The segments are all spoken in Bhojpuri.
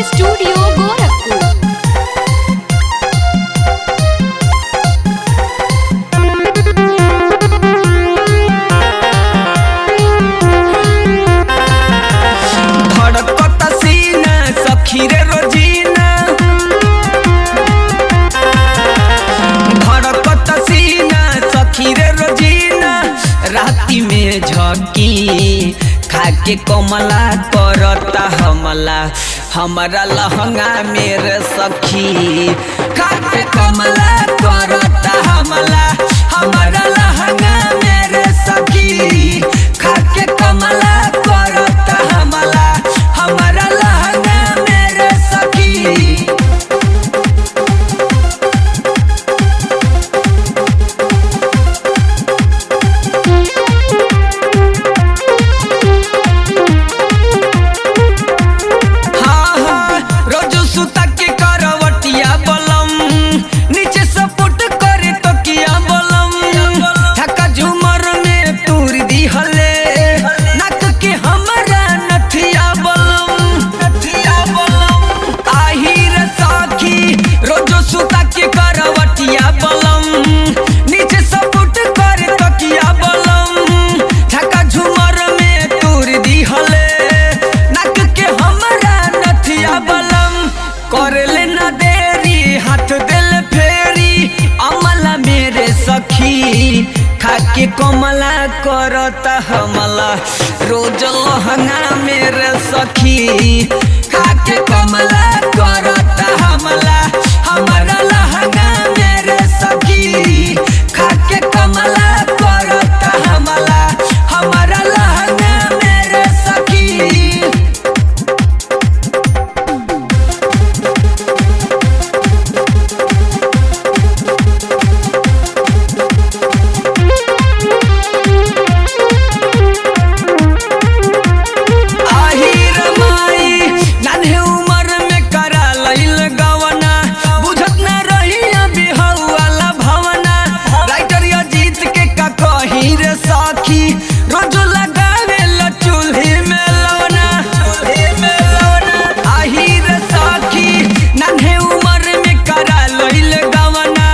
स्टूडियो गोरखपुर। धड़कता सीना सखी रे रोजीना, धड़कता सीना सखी रे रोजीना, राती में झकी खाके कमला करता हमला, हमारा लहंगा मेरे सखी खाके कमला करता हमला, हमारा लहंगा मेरे सखी खाके कमला करता हमला, हमारा लहंगा मेरे सखी। सुता के करवटिया बलम, नीचे सपोर्ट करे तकिया बलम, ढका झूमर में तूर दी हले, नाक के हमारा नथिया बलम, नथिया बलम। आही रे सखी रोजो सुता के करवटिया बलम, नीचे सपोर्ट करे तकिया बलम, ढका झूमर में तूर दी हले, नाक के हमारा नथिया बलम। कर लेना देरी हाथ दिल फेरी, अमला मेरे सखी खाके कमला करता हमला, रोज लहंगा मेरे सखी खाके कमला करता हमला, हमारा लहंगा मेरे सखी खाके कमला करता हमला, हमारा लहंगा मेरे सखी। रोज लगावे ला चूल्ही में लवना, आही रे सखी नन्हे उम्र में करा लइल गवना,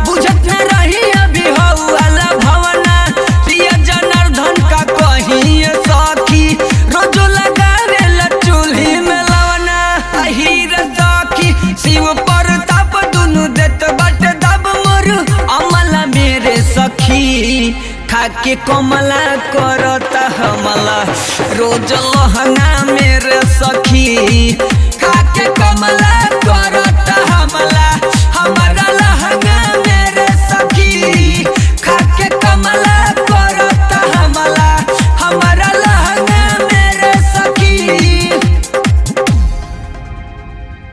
बुझत न रही अभी हौला भवना, पिया जनार्दन का कही सखी रोज लगावे ला चूल्ही में लवना, आही रे सखी शिव पर ताप दुनु देत बाटे दब मोर, अमला मेरे सखी खाके कमला करता हमला, रोज लहंगा मेरे सखी खाके कमला